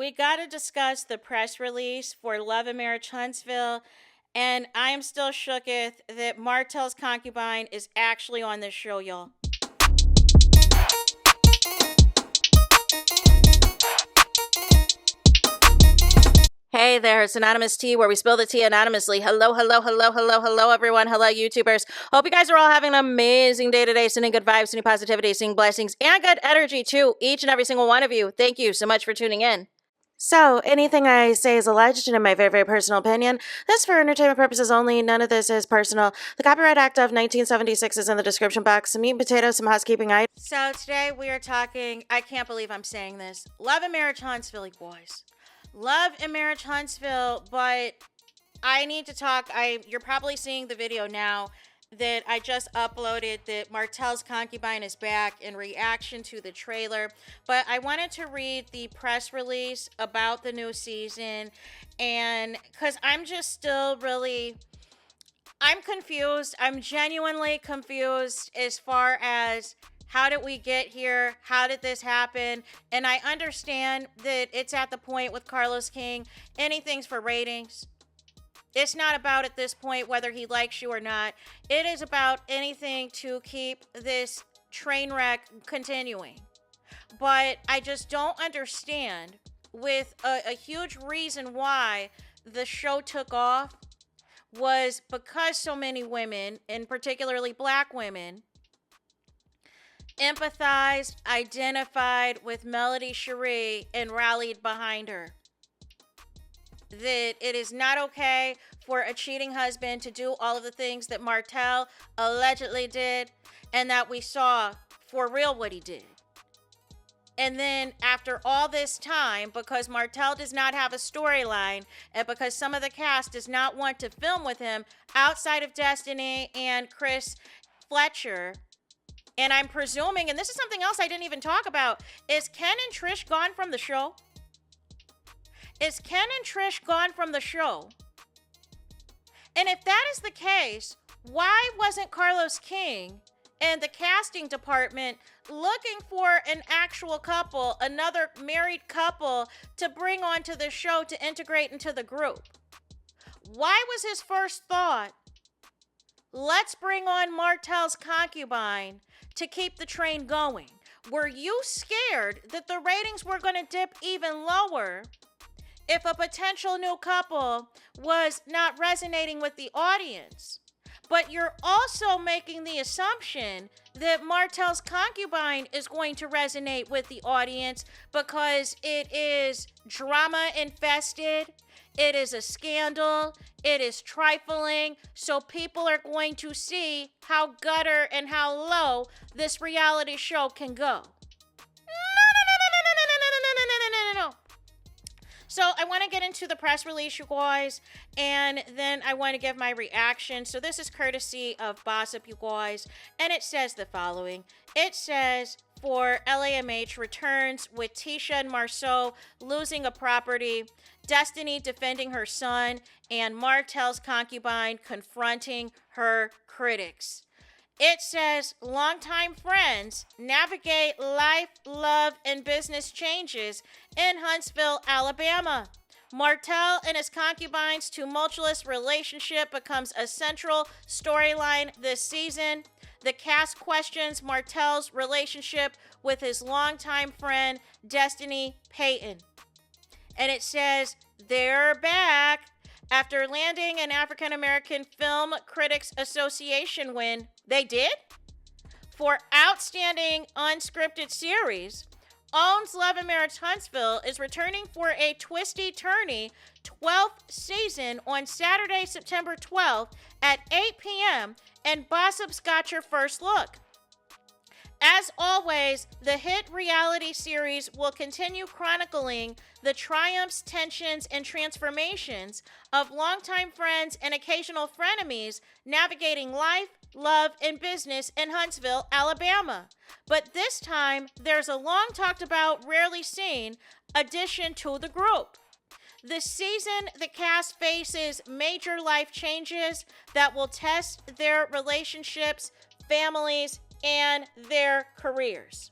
We got to discuss the press release for Love and Marriage Huntsville, and I am still shooketh that Martell's concubine is actually on this show, y'all. Hey there, it's Anonymous Tea, where we spill the tea anonymously. Hello, hello, hello, hello, hello, everyone. Hello, YouTubers. Hope you guys are all having an amazing day today, sending good vibes, sending positivity, sending blessings, and good energy to each and every single one of you. Thank you so much for tuning in. So, anything I say is alleged and in my very, very personal opinion. This is for entertainment purposes only. None of this is personal. The Copyright Act of 1976 is in the description box. Some meat and potatoes, some housekeeping items. So, today we are talking, I can't believe I'm saying this, Love and Marriage Huntsville, boys. Love and Marriage Huntsville, but I need to talk. You're probably seeing the video now that I just uploaded that Martell's concubine is back in reaction to the trailer. But I wanted to read the press release about the new season, and because I'm just still really, I'm confused. I'm genuinely confused as far as how did we get here? How did this happen? And I understand that it's at the point with Carlos King, anything's for ratings. It's not about at this point whether he likes you or not. It is about anything to keep this train wreck continuing. But I just don't understand with a huge reason why the show took off was because so many women, and particularly black women, empathized, identified with Melody Cherie, and rallied behind her. That it is not okay for a cheating husband to do all of the things that Martell allegedly did, and that we saw for real what he did. And then after all this time, because Martell does not have a storyline, and because some of the cast does not want to film with him outside of Destiny and Chris Fletcher, and I'm presuming, and this is something else I didn't even talk about, is Ken and Trish gone from the show? Is Ken and Trish gone from the show? And if that is the case, why wasn't Carlos King and the casting department looking for an actual couple, another married couple, to bring onto the show to integrate into the group? Why was his first thought, let's bring on Martell's concubine to keep the train going? Were you scared that the ratings were going to dip even lower if a potential new couple was not resonating with the audience? But you're also making the assumption that Martell's concubine is going to resonate with the audience because it is drama infested, it is a scandal, it is trifling, so people are going to see how gutter and how low this reality show can go. No. So I want to get into the press release, you guys, and then I want to give my reaction. So this is courtesy of Gossip, you guys, and it says the following. It says, for LAMH returns with Tisha and Marceau losing a property, Destiny defending her son, and Martell's concubine confronting her critics. It says, longtime friends navigate life, love, and business changes in Huntsville, Alabama. Martell and his concubine's tumultuous relationship becomes a central storyline this season. The cast questions Martell's relationship with his longtime friend, Destiny Payton. And it says, they're back. After landing an African American Film Critics Association win, they did? For Outstanding Unscripted Series, OWN's Love and Marriage Huntsville is returning for a twisty-turny 12th season on Saturday, September 12th at 8 p.m., and Gossip's got your first look. As always, the hit reality series will continue chronicling the triumphs, tensions, and transformations of longtime friends and occasional frenemies navigating life, love, and business in Huntsville, Alabama. But this time, there's a long-talked-about, rarely seen addition to the group. This season, the cast faces major life changes that will test their relationships, families, and their careers.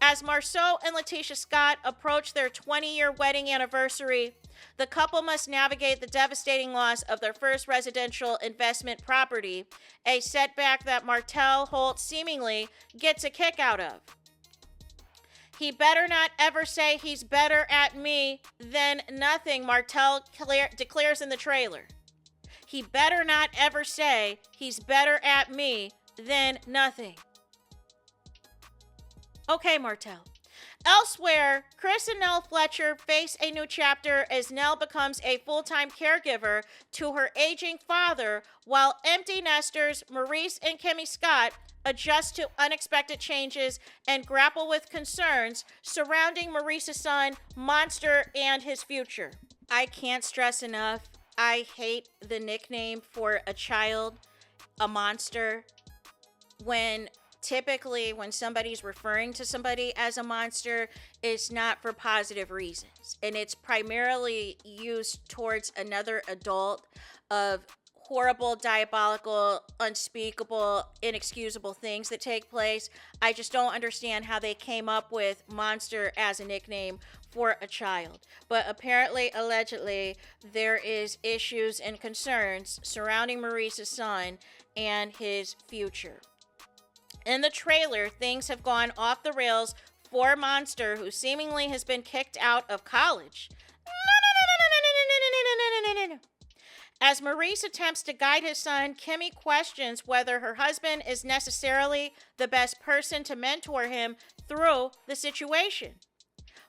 As Marceau and Letitia Scott approach their 20-year wedding anniversary, the couple must navigate the devastating loss of their first residential investment property, a setback that Martell Holt seemingly gets a kick out of. He better not ever say he's better at me than nothing, Martell declares in the trailer. He better not ever say he's better at me than nothing. Okay, Martell. Elsewhere, Chris and Nell Fletcher face a new chapter as Nell becomes a full-time caregiver to her aging father, while empty nesters Maurice and Kimmy Scott adjust to unexpected changes and grapple with concerns surrounding Maurice's son, Monster, and his future. I can't stress enough, I hate the nickname for a child, a monster, when typically when somebody's referring to somebody as a monster, it's not for positive reasons. And it's primarily used towards another adult of horrible, diabolical, unspeakable, inexcusable things that take place. I just don't understand how they came up with monster as a nickname for a child. But apparently, allegedly, there is issues and concerns surrounding Maurice's son and his future. In the trailer, things have gone off the rails for Monster, who seemingly has been kicked out of college. As Maurice attempts to guide his son, Kimmy questions whether her husband is necessarily the best person to mentor him through the situation.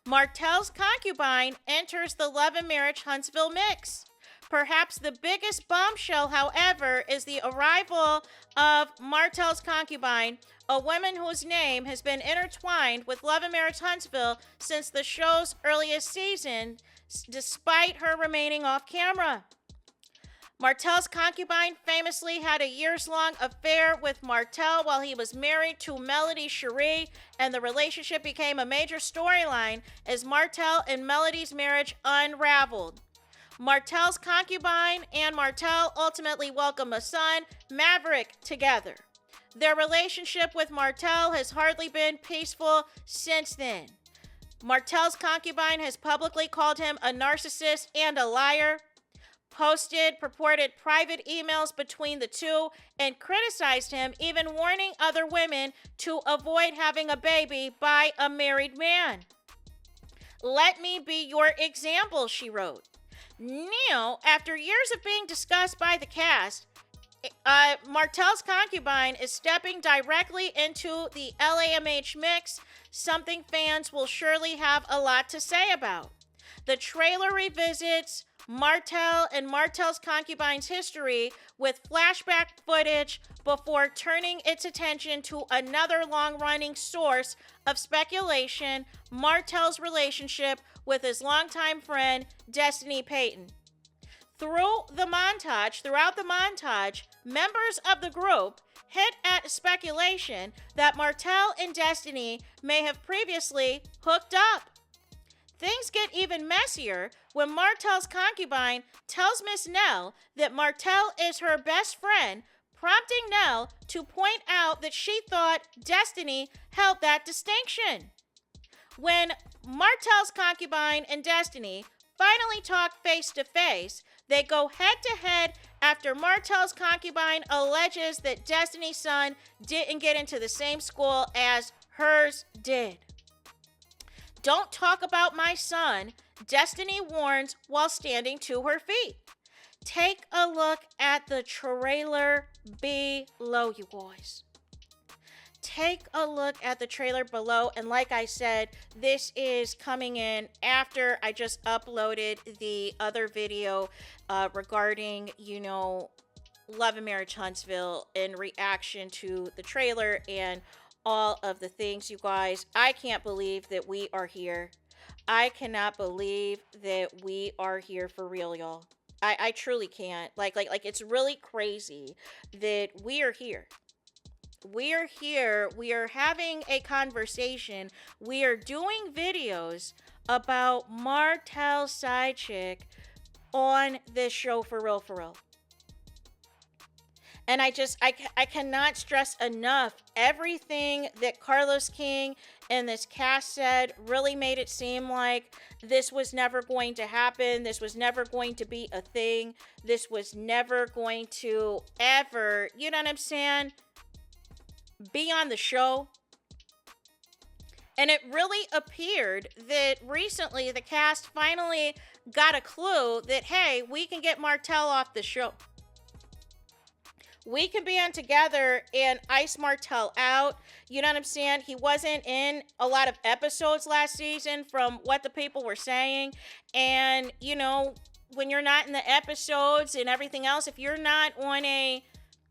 Martell's concubine enters the love and marriage Huntsville mix. Perhaps the biggest bombshell, however, is the arrival of Martell's concubine, a woman whose name has been intertwined with Love and Marriage Huntsville since the show's earliest season, despite her remaining off camera. Martell's concubine famously had a years-long affair with Martell while he was married to Melody Cherie, and the relationship became a major storyline as Martell and Melody's marriage unraveled. Martell's concubine and Martell ultimately welcome a son, Maverick, together. Their relationship with Martell has hardly been peaceful since then. Martell's concubine has publicly called him a narcissist and a liar, posted purported private emails between the two, and criticized him, even warning other women to avoid having a baby by a married man. "Let me be your example," she wrote. Now, after years of being discussed by the cast, Martell's concubine is stepping directly into the LAMH mix, something fans will surely have a lot to say about. The trailer revisits Martell and Martell's concubine's history with flashback footage before turning its attention to another long-running source of speculation, Martell's relationship with his longtime friend, Destiny Payton. Throughout the montage, members of the group hit at speculation that Martell and Destiny may have previously hooked up. Things get even messier when Martell's concubine tells Miss Nell that Martell is her best friend, prompting Nell to point out that she thought Destiny held that distinction. When Martell's concubine and Destiny finally talk face to face, they go head to head after Martell's concubine alleges that Destiny's son didn't get into the same school as hers did. "Don't talk about my son," Destiny warns while standing to her feet. Take a look at the trailer below, you guys. Take a look at the trailer below, and like I said, this is coming in after I just uploaded the other video regarding, Love and Marriage Huntsville in reaction to the trailer and all of the things, you guys. I can't believe that we are here. I cannot believe that we are here for real, y'all. I truly can't. Like it's really crazy that we are here. We are here. We are having a conversation. We are doing videos about Martell's side chick on this show for real, for real. And I cannot stress enough everything that Carlos King and this cast said really made it seem like this was never going to happen. This was never going to be a thing. This was never going to ever, you know what I'm saying, be on the show. And it really appeared that recently the cast finally got a clue that, hey, we can get Martell off the show. We can be on together and ice Martell out. You know what I'm saying? He wasn't in a lot of episodes last season from what the people were saying. And, you know, when you're not in the episodes and everything else, if you're not on a,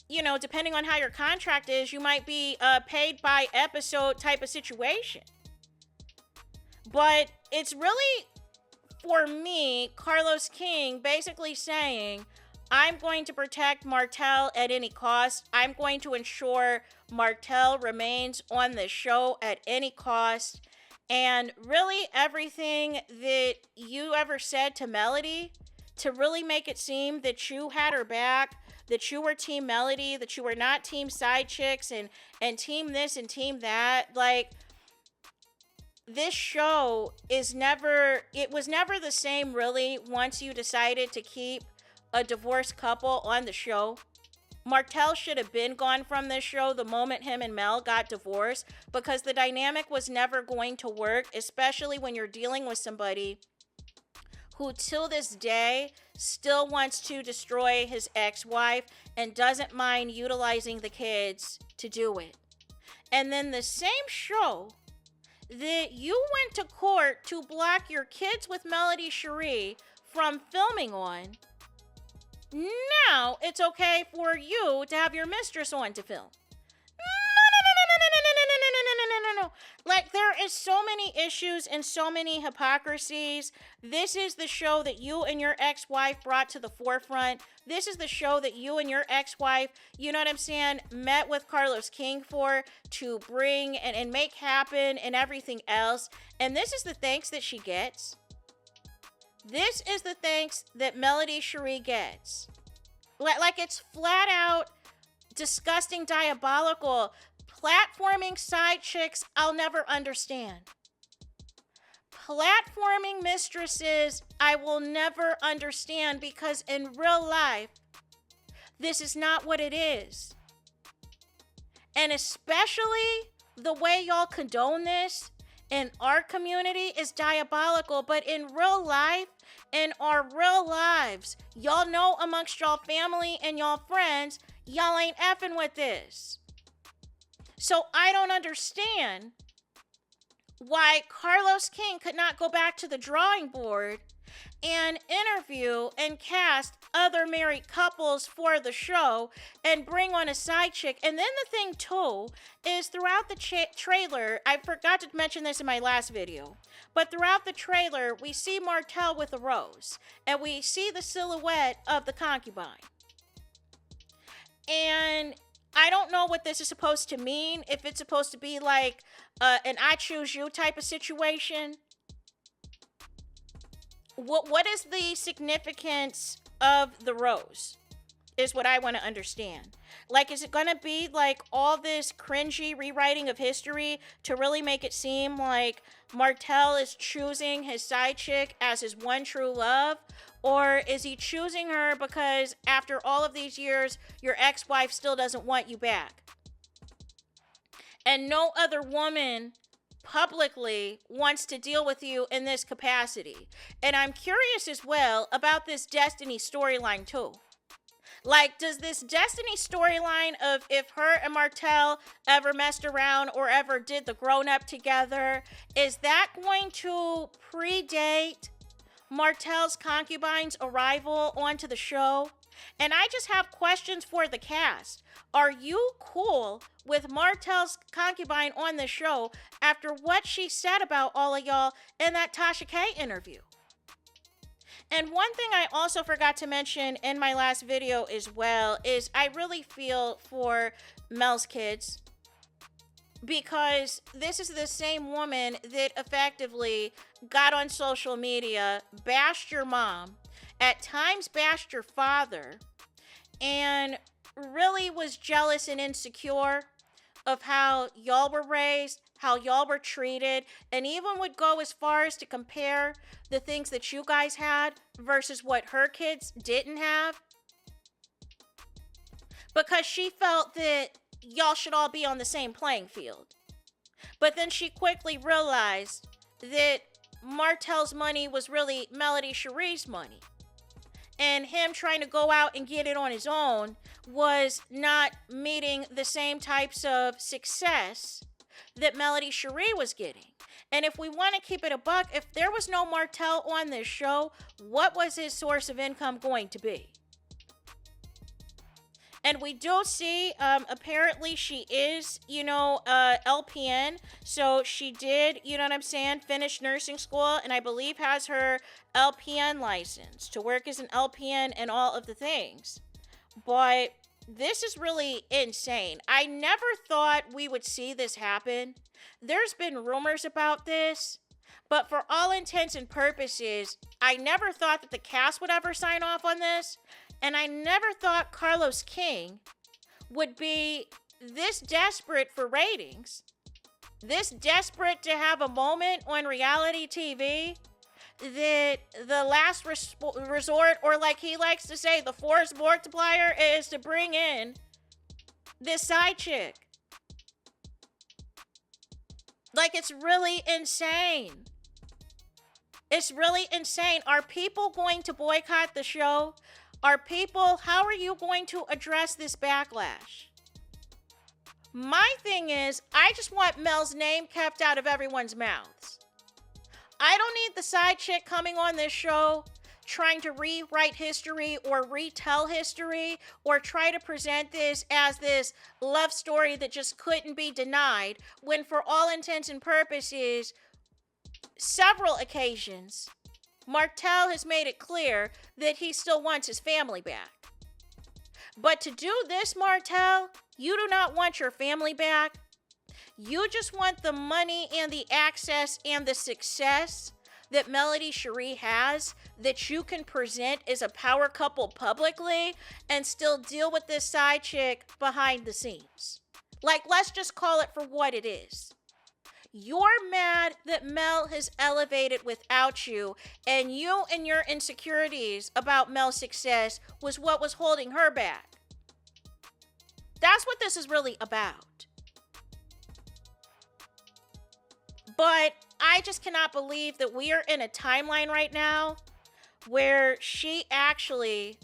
you know, depending on how your contract is, you might be paid by episode type of situation. But it's really, for me, Carlos King basically saying, I'm going to protect Martell at any cost. I'm going to ensure Martell remains on the show at any cost. And really everything that you ever said to Melody to really make it seem that you had her back, that you were Team Melody, that you were not Team Side Chicks and Team this and Team that. Like, this show was never the same really once you decided to keep a divorced couple on the show. Martell should have been gone from this show the moment him and Mel got divorced, because the dynamic was never going to work, especially when you're dealing with somebody who till this day still wants to destroy his ex-wife and doesn't mind utilizing the kids to do it. And then the same show that you went to court to block your kids with Melody Cherie from filming on, now it's okay for you to have your mistress on to film. No. Like, there is so many issues and so many hypocrisies. This is the show that you and your ex-wife brought to the forefront. This is the show that you and your ex-wife, you know what I'm saying, met with Carlos King for, to bring and make happen and everything else. And this is the thanks that she gets. This is the thanks that Melody Cherie gets. Like, it's flat out disgusting, diabolical. Platforming side chicks, I'll never understand. Platforming mistresses, I will never understand, because in real life, this is not what it is. And especially the way y'all condone this in our community is diabolical. But in real life, in our real lives, y'all know amongst y'all family and y'all friends, y'all ain't effing with this. So I don't understand why Carlos King could not go back to the drawing board and interview and cast other married couples for the show and bring on a side chick. And then the thing too is, throughout the trailer, I forgot to mention this in my last video, but throughout the trailer, we see Martell with a rose and we see the silhouette of the concubine. And I don't know what this is supposed to mean, if it's supposed to be like an I choose you type of situation. What is the significance of the rose is what I want to understand. Like, is it going to be like all this cringy rewriting of history to really make it seem like Martell is choosing his side chick as his one true love? Or is he choosing her because after all of these years, your ex-wife still doesn't want you back? And no other woman publicly wants to deal with you in this capacity. And I'm curious as well about this Destiny storyline too. Like, does this Destiny storyline of if her and Martell ever messed around or ever did the grown-up together, is that going to predate Martell's concubine's arrival onto the show? And I just have questions for the cast. Are you cool with Martell's concubine on the show after what she said about all of y'all in that Tasha K interview? And one thing I also forgot to mention in my last video as well is I really feel for Mel's kids, because this is the same woman that effectively got on social media, bashed your mom, at times bashed your father, and really was jealous and insecure of how y'all were raised, how y'all were treated, and even would go as far as to compare the things that you guys had versus what her kids didn't have, because she felt that y'all should all be on the same playing field. But then she quickly realized that Martell's money was really Melody Cherie's money. And him trying to go out and get it on his own was not meeting the same types of success that Melody Cherie was getting. And if we want to keep it a buck, if there was no Martell on this show, what was his source of income going to be? And we do see, apparently she is, LPN. So she did, you know what I'm saying, finish nursing school, and I believe has her LPN license to work as an LPN and all of the things. But this is really insane. I never thought we would see this happen. There's been rumors about this, but for all intents and purposes, I never thought that the cast would ever sign off on this. And I never thought Carlos King would be this desperate for ratings, this desperate to have a moment on reality TV, that the last resort, or like he likes to say, the force multiplier, is to bring in this side chick. Like, it's really insane. It's really insane. Are people going to boycott the show? How are you going to address this backlash? My thing is, I just want Mel's name kept out of everyone's mouths. I don't need the side chick coming on this show trying to rewrite history or retell history or try to present this as this love story that just couldn't be denied, when for all intents and purposes, several occasions, Martell has made it clear that he still wants his family back. But to do this, Martell, you do not want your family back. You just want the money and the access and the success that Melody Cherie has, that you can present as a power couple publicly and still deal with this side chick behind the scenes. Like, let's just call it for what it is. You're mad that Mel has elevated without you, and you and your insecurities about Mel's success was what was holding her back. That's what this is really about. But I just cannot believe that we are in a timeline right now where the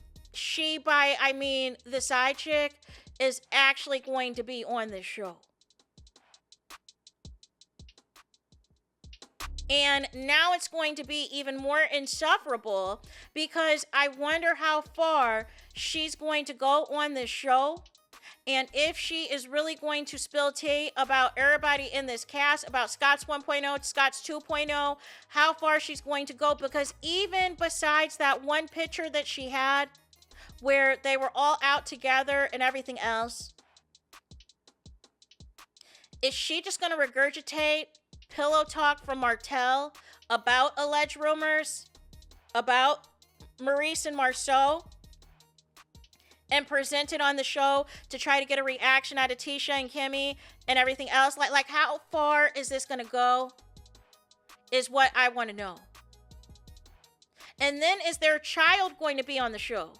side chick, is actually going to be on this show. And now it's going to be even more insufferable, because I wonder how far she's going to go on this show, and if she is really going to spill tea about everybody in this cast, about Scott's 1.0, Scott's 2.0, how far she's going to go. Because even besides that one picture that she had where they were all out together and everything else, is she just going to regurgitate pillow talk from Martell about alleged rumors about Maurice and Marceau and present it on the show to try to get a reaction out of Tisha and Kimmy and everything else? Like how far is this going to go is what I want to know. And then, is their child going to be on the show?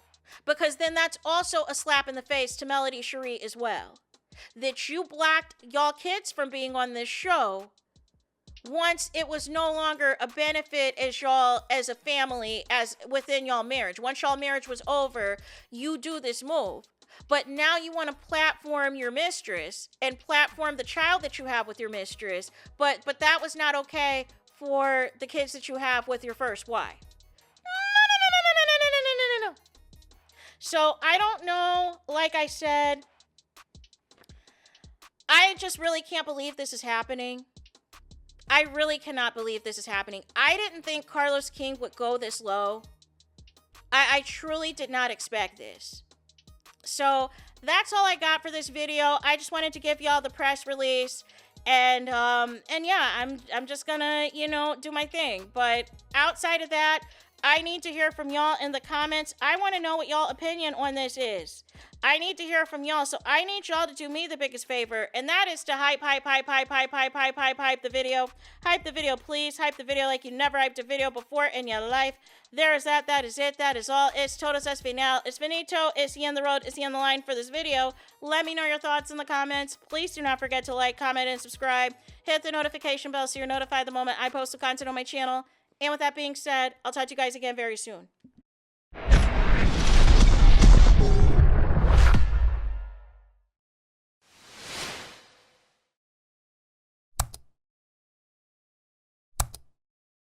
Because then that's also a slap in the face to Melody Cherie as well. That you blocked y'all kids from being on this show once it was no longer a benefit as y'all as a family, as within y'all marriage. Once y'all marriage was over, you do this move. But now you want to platform your mistress and platform the child that you have with your mistress. But that was not okay for the kids that you have with your first wife. No. So I don't know. Like I said, I just really can't believe this is happening. I really cannot believe this is happening. I didn't think Carlos King would go this low. I truly did not expect this. So that's all I got for this video. I just wanted to give y'all the press release. And yeah, I'm just gonna, do my thing. But outside of that, I need to hear from y'all in the comments. I want to know what y'all opinion on this is. I need to hear from y'all, so I need y'all to do me the biggest favor, and that is to hype the video. Hype the video, please. Hype the video like you never hyped a video before in your life. There is that. That is it. That is all. It's Todos es final. It's finito. It's the end of the road. It's the end of the line for this video. Let me know your thoughts in the comments. Please do not forget to like, comment, and subscribe. Hit the notification bell so you're notified the moment I post the content on my channel. And with that being said, I'll talk to you guys again very soon.